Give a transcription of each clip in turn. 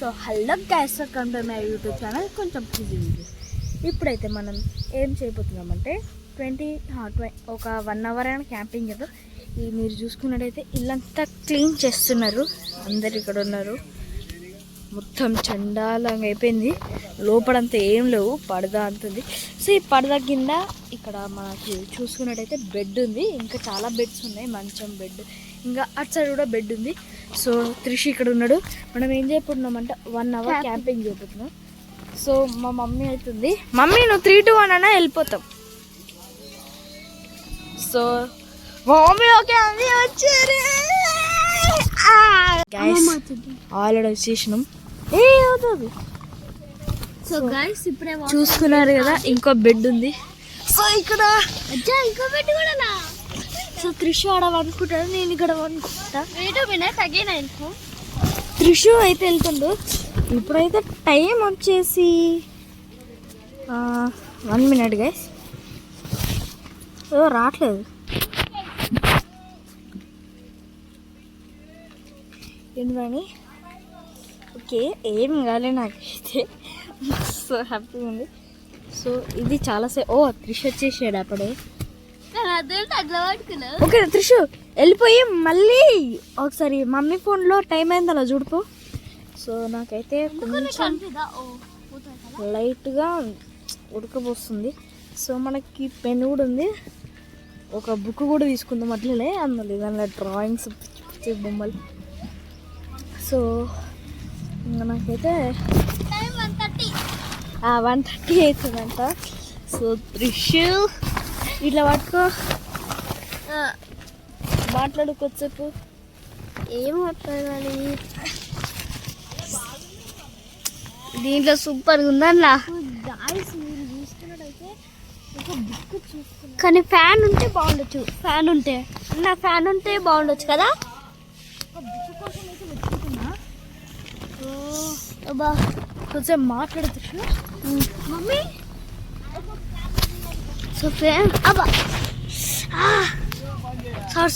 So hello guys, welcome to my YouTube channel కొంచెం busy videos. ఇప్పుడైతే మనం ఏం చేయబోతున్నామంటే ఒక 1 అవర్ అయినా క్యాంపింగ్ కదా. ఈ మీరు చూసుకున్నట్టయితే ఇల్లంతా క్లీన్ చేస్తున్నారు. అందరు ఇక్కడ ఉన్నారు. మొత్తం చండాలంగా అయిపోయింది. లోపలంతా ఏం లేవు, పరదా అంతుంది. సో ఈ పరదా కింద ఇక్కడ మనకి చూసుకున్నట్టయితే బెడ్ ఉంది. ఇంకా చాలా బెడ్స్ ఉన్నాయి, మంచం బెడ్, ఇంకా అటు సైడ్ కూడా బెడ్ ఉంది. సో త్రిషి ఇక్కడ ఉన్నాడు. మనం ఏం చేయబోతున్నామంటే 1 అవర్ క్యాంపింగ్ చేయబోతున్నాం. సో మా మమ్మీ అవుతుంది. మమ్మీ నువ్వు 3 to 1 అన్నా వెళ్ళిపోతాం. సో మమ్మీ ఓకే అంది, వచ్చారు ఆల్రెడీ వచ్చేసినాం. అవుతుంది. సో గైస్ ఇప్పుడే చూసుకున్నారు కదా, ఇంకో బెడ్ ఉంది. సో ఇక్కడ ఇంకో బెడ్ కూడా. సో త్రిషు ఆడ అనుకుంటాడు, నేను ఇక్కడ అనుకుంటా. త్రిషు అయితే వెళ్తుండు. ఇప్పుడైతే టైం వచ్చేసి 1 minute గైస్. రావట్లేదు. ఏంటని ఓకే, ఏం కాలే నాకైతే. మస్తు హ్యాపీగా ఉంది. సో ఇది చాలాసేపు. త్రిషు వచ్చేసాడు అప్పుడే. ఓకే త్రిషు వెళ్ళిపోయి మళ్ళీ ఒకసారి మమ్మీ ఫోన్లో టైం అయింది అలా చూడుకో. సో నాకైతే కొంచెం లైట్గా ఉడకపోస్తుంది. సో మనకి పెన్ కూడా ఉంది, ఒక బుక్ కూడా తీసుకుందాం అట్లనే. అందులో దానిలో డ్రాయింగ్స్ బొమ్మలు. సో ఇంకా నాకైతే 1:30 అవుతుందంట. సో త్రిషు ఇట్లా పట్టుకో, మాట్లాడుకోవచ్చేపు. ఏం మాట్లాడాలి? దీంట్లో సూపర్గా ఉందన్నా. కానీ ఫ్యాన్ ఉంటే బాగుండొచ్చు. ఫ్యాన్ ఉంటే బాగుండొచ్చు కదా. కొంచెం మాట్లాడచ్చు మమ్మీ. సో ఫ్యాన్ అబ్బా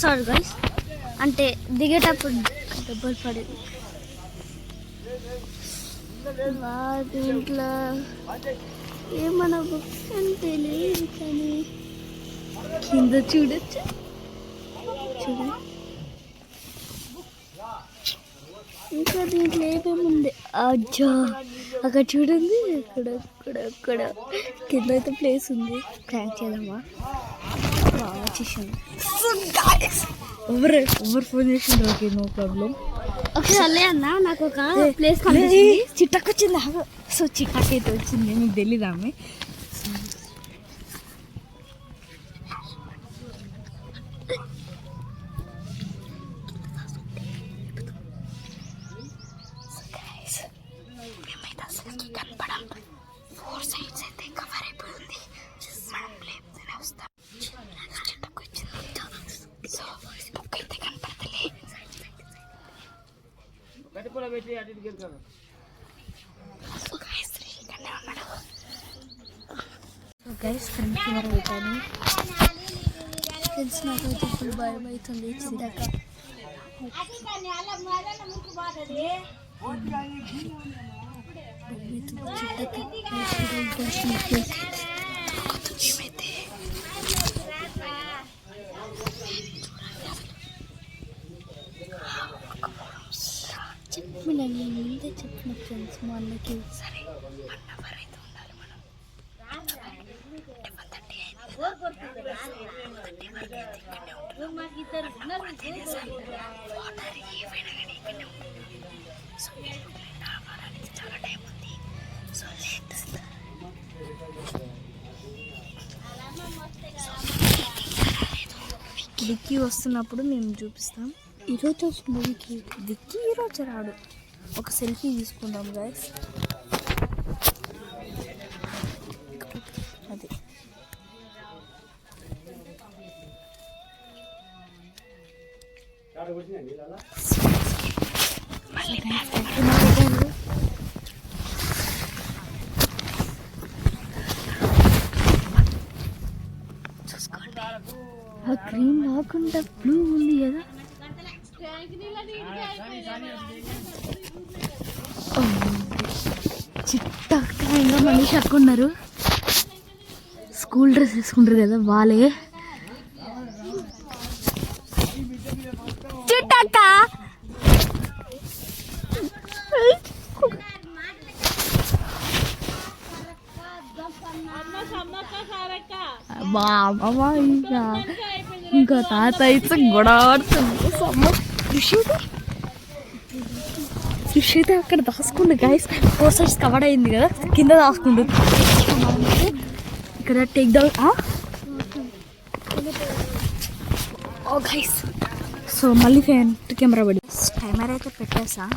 సారీ గైస్, అంటే దిగేటప్పుడు డబ్బులు పడేది. దీంట్లో ఏమన్నా బుక్స్ అంటే లేదు, కానీ కింద చూడొచ్చు. ఇంకా దీంట్లో ఏమేముంది? అజ్జా అక్కడ చూడండి, అక్కడ కింద అయితే ప్లేస్ ఉంది. ప్రాంక్ చేద్దామా? వచ్చేసింది. ఎవరు ఫోన్ చేసిండ్రు? Okay, no problem. ఒకసారి అన్న నాకు ఒక ప్లేస్ చిట్టకు వచ్చింది. సో చిట్టకు అయితే వచ్చింది, మీకు తెలీదామె. గైస్ ఫ్రెండ్స్ ఎవరు అవుతాను. ఫ్రెండ్స్ నాకైతే ఫుల్ భయం అవుతుంది. చిన్నగా చెప్పిన నేను ముందే చెప్పిన ఫ్రెండ్స్ మా అన్నకి. సరే 1 అవర్ అయితే ఉండాలి మనం. చాలా టైం ఉంది. సో డిక్కీ వస్తున్నప్పుడు మేము చూపిస్తాం. ఈరోజు మూవీకి దిక్కి ఈరోజు రాడు. ఒక సెల్ఫీ తీసుకుందాం గైస్. అది చూసుకోండి, ఆ గ్రీన్ కాకుండా బ్లూ ఉంది కదా. చిట్టక్క ఇంకా మనిషి అక్క ఉన్నారు. స్కూల్ డ్రెస్ వేసుకుంటారు కదా వాళ్ళే. చిట్టక్క ఇంకా తాత అయితే గొడవడుతుంది. ఫిష్ అయితే అక్కడ దాచుకుండు గైస్. 4 sides కవర్ అయింది కదా, కింద దాచుకుండు. ఇక్కడ టేక్ డౌన్ గైస్. సో మళ్ళీ ఫ్రంట్ కెమెరా పడి కెమెరా అయితే పెట్టేసా.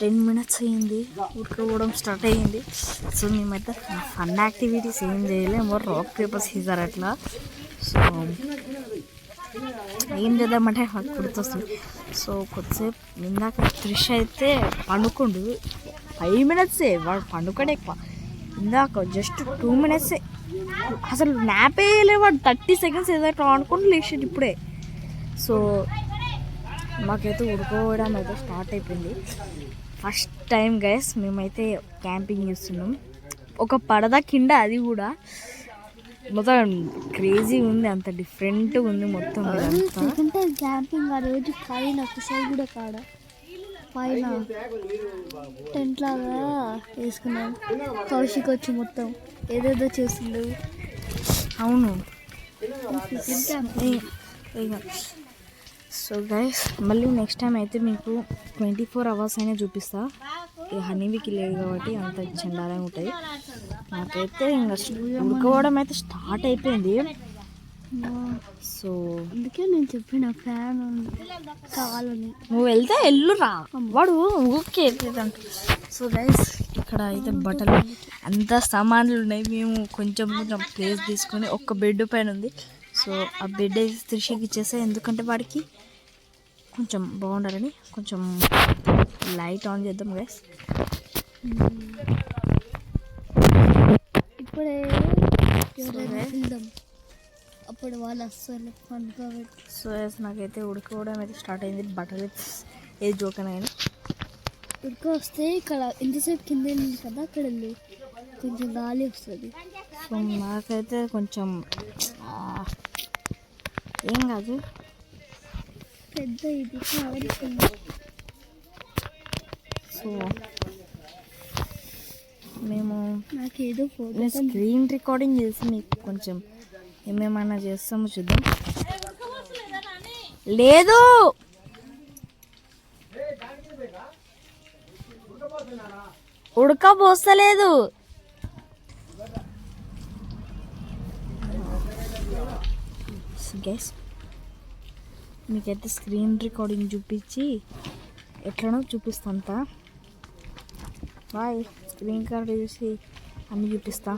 10 minutes అయ్యింది, ఉడకపోవడం స్టార్ట్ అయ్యింది. సో మేమైతే ఫన్ యాక్టివిటీస్ ఏం చేయలేము, రాక్ పేపర్ సీజర్ అట్లా. సో ఏం చేద్దామంటే నాకు గుర్తొస్తుంది. సో కొద్దిసేపు ఇందాక త్రిష్ అయితే పండుకుండు. 5 minutes వాడు పండుకోడే ఎక్కువ. ఇందాక జస్ట్ 2 minutes అసలు న్యాపే వేయలే వాడు. 30 seconds ఏదైనా అనుకుంటూ లేచాడు ఇప్పుడే. సో మాకైతే ఉడుకోవడం అయితే స్టార్ట్ అయిపోయింది. ఫస్ట్ టైం గైస్ మేమైతే క్యాంపింగ్ చేస్తున్నాం. ఒక పడద కింద, అది కూడా మొత్తం క్రేజీ ఉంది, అంత డిఫరెంట్ ఉంది మొత్తం. క్యాంపింగ్ ఆ రోజు పైన ఒకసారి కూడా కాడ పైన టెంట్ లాగా వేసుకున్నాం. కౌశిక్ వచ్చి మొత్తం ఏదేదో చేస్తుండే. అవును. సో గైస్ మళ్ళీ నెక్స్ట్ టైం అయితే మీకు 24 hours అయినా చూపిస్తా. హనీబీకి లేదు కాబట్టి అంత చండాలంగా ఉంటుంది. నాకైతే ఇంకా ఉడకపోవడం అయితే స్టార్ట్ అయిపోయింది. సో అందుకే నేను చెప్పిన ఫ్యాన్ కావాలని. నువ్వు వెళ్తే ఎల్లురా, వాడు ఊరికే వెళ్తుందంట. సో గైస్ ఇక్కడ అయితే బట్టలు అంత సామాన్లు ఉన్నాయి. మేము కొంచెం ప్లేస్ తీసుకొని ఒక్క బెడ్ పైన ఉంది. సో ఆ బెడ్ అయితే త్రిషికి ఇచ్చేసా, ఎందుకంటే వాడికి కొంచెం బాగుండాలని. కొంచెం లైట్ ఆన్ చేద్దాం గైస్. ఇప్పుడే వెళ్దాం, అప్పుడు వాళ్ళు అస్సలు పండుకోబెట్టి. సో నాకైతే ఉడకపోవడం అయితే స్టార్ట్ అయింది. బట్టలు ఏది జోకనైనా ఉడక వస్తే ఇక్కడ ఇంతసేపు కింద ఉంది కదా, అక్కడ వెళ్ళి కొంచెం గాలి వస్తుంది. సో నాకైతే కొంచెం ఏం కాదు, పెద్ద ఇది. సో మేము నాకేదో స్క్రీన్ రికార్డింగ్ చేసి మీకు కొంచెం ఏమేమైనా చేస్తామో చూద్దాం. లేదు ఉడకపోస్తలేదు. గైస్ మీకైతే స్క్రీన్ రికార్డింగ్ చూపించి ఎట్లనో చూపిస్తాంత. బాయ్. స్క్రీన్ కార్డ్ చూసి అన్నీ చూపిస్తా.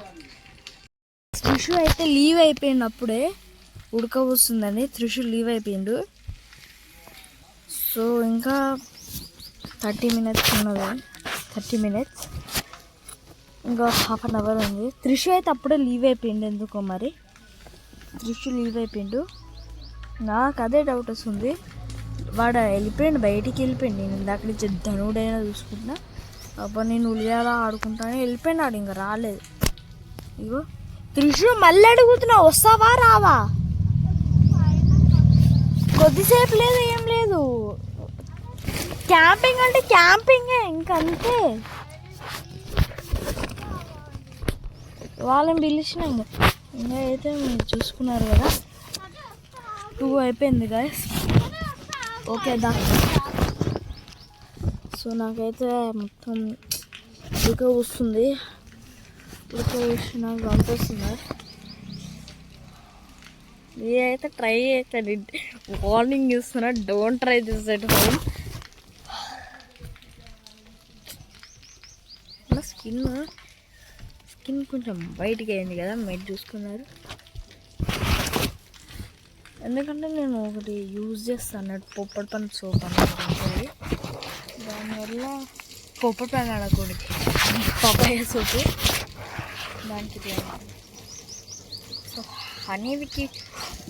త్రిషు అయితే లీవ్ అయిపోయిండు, అప్పుడే ఉడకపోస్తుందని త్రిషు లీవ్ అయిపోయిండు. సో ఇంకా 30 minutes ఉన్నది. 30 minutes, ఇంకా 1/2 hour ఉంది. త్రిషు అయితే అప్పుడే లీవ్ అయిపోయిండు, ఎందుకో మరి త్రిషు లీవ్ అయిపోయిండు. నాకు అదే డౌట్ వస్తుంది, వాడు వెళ్ళిపోయిండు, బయటికి వెళ్ళిపోయిండు. నేను ఇందాక నుంచి ధనుడైనా చూసుకుంటున్నా. అప్పుడు నేను ఉలియాలా ఆడుకుంటానే వెళ్ళిపోయినాడు, ఇంకా రాలేదు. ఇగో త్రిషు మళ్ళీ అడుగుతున్నా, వస్తావా రావా? కొద్దిసేపు లేదు, ఏం లేదు. క్యాంపింగ్ అంటే క్యాంపింగే, ఇంకంతే. వాళ్ళని పిలిచిన ఇంకా అయితే మీరు చూసుకున్నారు కదా. 2 అయిపోయింది గాయస్. ఓకే దా. సో నాకైతే మొత్తం ఉడక వస్తుంది, నాకు అనిపిస్తుంది. నేనైతే ట్రై చేస్తాను, వార్నింగ్ ఇస్తున్నా, don't try this at home. నా స్కిన్ కొంచెం బయటికి అయింది కదా, మీరు చూసుకున్నారు. ఎందుకంటే నేను ఒకటి యూజ్ చేస్తాను అన్నట్టు, పొప్పటి పని సోప్ అన్నది. దానివల్ల పొప్పటి పని ఆడకూడదు, పపాయ సోపు దానికి. సో హనీకి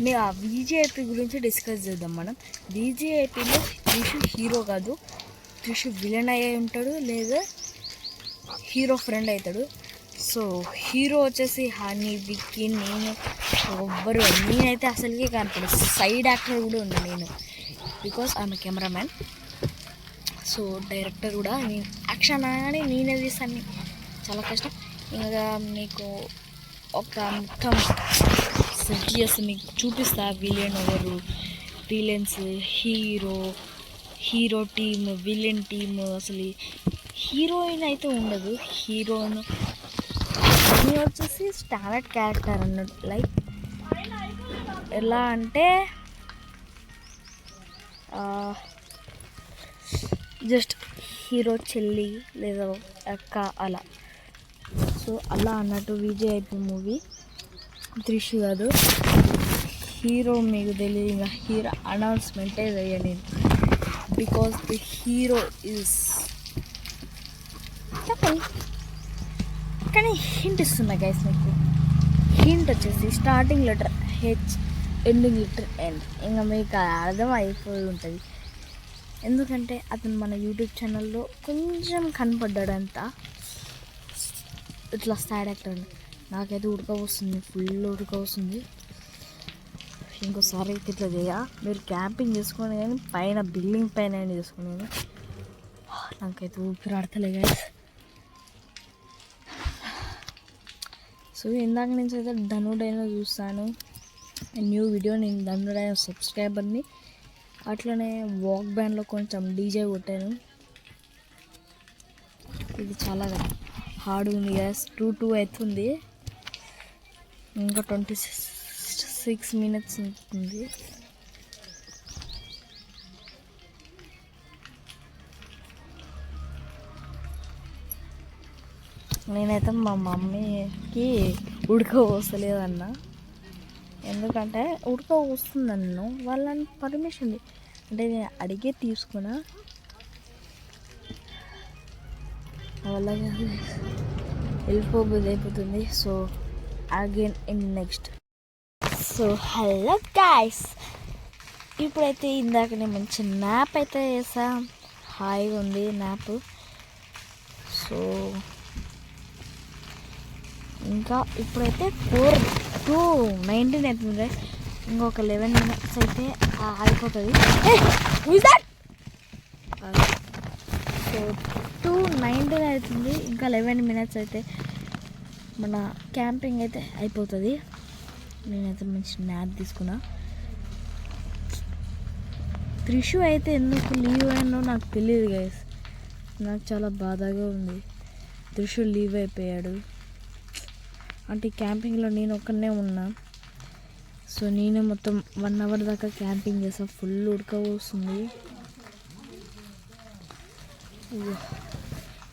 మేము ఆ VGIP గురించి డిస్కస్ చేద్దాం మనం. VGIPలో త్రిషు హీరో కాదు, త్రిషు విలన్ అయ్యే ఉంటాడు లేదా హీరో ఫ్రెండ్ అవుతాడు. సో హీరో వచ్చేసి హనీ, విక్కీ, నేను ఎవ్వరు నేనైతే అసలుకే కనపడు. సైడ్ యాక్టర్ కూడా ఉంది నేను, because I'm cameraman. So director కూడా నేను యాక్షన్ అని నేనే తీస్తాను, చాలా కష్టం. ఇంకా మీకు ఒక మొత్తం సెట్ చేసి మీకు చూపిస్తా విలన్ ఎవరు, villains, hero team, villain team. అసలు హీరోయిన్ అయితే ఉండదు. హీరోయిన్ వచ్చేసి స్టాండర్డ్ క్యారెక్టర్ అన్నట్టు. లైక్ ఎలా అంటే జస్ట్ హీరో చెల్లి లేదా అక్క అలా. సో అలా అన్నట్టు విజేఐపీ మూవీ. త్రిషు కాదు హీరో, మీకు తెలియదు. ఇంకా హీరో అనౌన్స్మెంటే వేయను నేను, బికాస్ ది హీరో ఈజ్ చెప్పండి. కానీ హింట్ ఇస్తున్నా గైస్ మీకు. హింట్ వచ్చేసి starting letter H, ending letter N. ఇంకా మీకు అర్థం అయిపోయి ఉంటుంది. ఎందుకంటే అతను మన యూట్యూబ్ ఛానల్లో కొంచెం కనపడ్డాడంతా ఇట్లా స్టార్ట్ యాక్టర్. నాకైతే ఉడక వస్తుంది, ఫుల్ ఉడక వస్తుంది. ఇంకోసారి అయితే ఇట్లా చేయ, మీరు క్యాంపింగ్ చేసుకొని కానీ పైన బిల్డింగ్ పైన చేసుకునేది. నాకైతే ఊపిరాడతలే గైస్. సో ఇందాక నుంచి అయితే ధనుడైనా చూస్తాను న్యూ వీడియో. నేను ధనుడైన సబ్స్క్రైబర్ని. అట్లనే వాక్ బ్యాండ్లో కొంచెం డీజే కొట్టాను. ఇది చాలా హార్డ్ ఉంది గ్యాస్. 2 అవుతుంది, ఇంకా 26 minutes ఉంటుంది. నేనైతే మా మమ్మీకి ఉడక పోస్తలేదన్న, ఎందుకంటే ఉడక వస్తుంది నన్ను వాళ్ళని పర్మిషన్ అంటే నేను అడిగే తీసుకున్నా. అలాగే వెళ్ళిపోబుద్ది అయిపోతుంది. So again in next. So hello guys, ఇప్పుడైతే ఇందాకనే మంచి న్యాప్ అయితే చేసా, హాయిగా ఉంది న్యాప్. సో ఇంకా ఇప్పుడైతే 4:19 అవుతుంది. ఇంకొక 11 minutes అయితే అయిపోతుంది. సో 2:19 అవుతుంది, ఇంకా 11 minutes అయితే మన క్యాంపింగ్ అయితే అయిపోతుంది. నేనైతే మంచి న్యాప్ తీసుకున్నా. త్రిషు అయితే ఎందుకు లీవ్ అయ్యానో నాకు తెలియదు గైస్. నాకు చాలా బాధగా ఉంది. త్రిషు లీవ్ అయిపోయాడు అంటే క్యాంపింగ్లో నేను ఒక్కనే ఉన్నా. సో నేనే మొత్తం 1 hour దాకా క్యాంపింగ్ చేసా. ఫుల్ ఉడక వస్తుంది.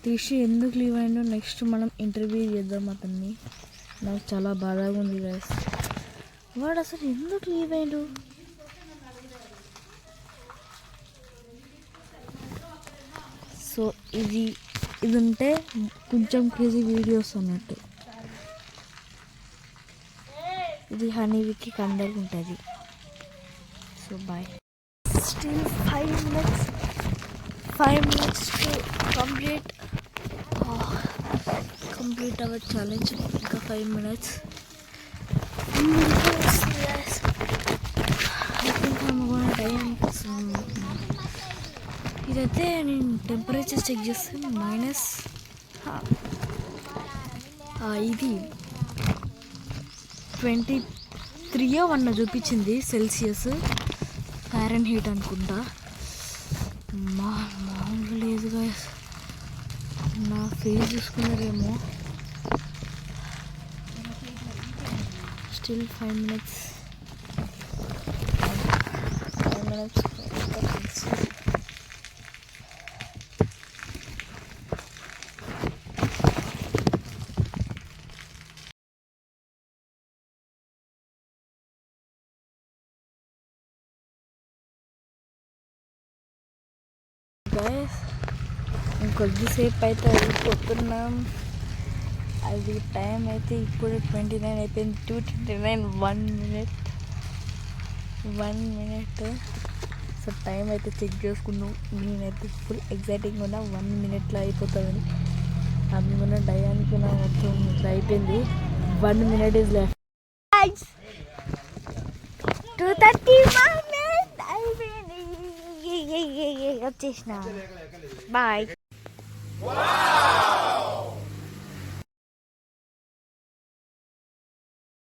త్రిషు ఎందుకు లీవ్ అయ్యాడో నెక్స్ట్ మనం ఇంటర్వ్యూ చేద్దాం అతన్ని. నాకు చాలా బాధగా ఉంది గైస్. వాడు అసలు ఎందుకు లీవ్ అయ్యాడు? సో ఇది ఉంటే కొంచెం క్రేజీ వీడియోస్ అన్నట్టు. ఇది హనీ, విక్కీ అందరికి ఉంటుంది. So bye. Still 5 minutes to complete our challenge. ఇంకా 5 minutes. ఇదైతే నేను టెంపరేచర్ చెక్ చేస్తే మైనస్ ఇది 23 చూపించింది సెల్సియస్. ఫారెన్హీట్ అనుకుంటా. మామూలు లేదు గైస్. నా ఫేస్ చూసుకున్నారేమో. Still 5 minutes. గైస్ ఇంకొద్దిసేపు అయితే వెళ్ళిపోతున్నాం. అది టైం అయితే ఇప్పుడు 29 అయిపోయింది. 2:29. 1 minute. సో టైం అయితే చెక్ చేసుకున్నాం. నేనైతే ఫుల్ ఎగ్జైటింగ్ ఉన్నా 1 minute అయిపోతుందని. అందుకన్న డయానికి మొత్తం ఇట్లా అయిపోయింది. 1 minute ఈజ్ లెఫ్ట్. 2:30 అయిపోయింది. వచ్చేసిన బాయ్.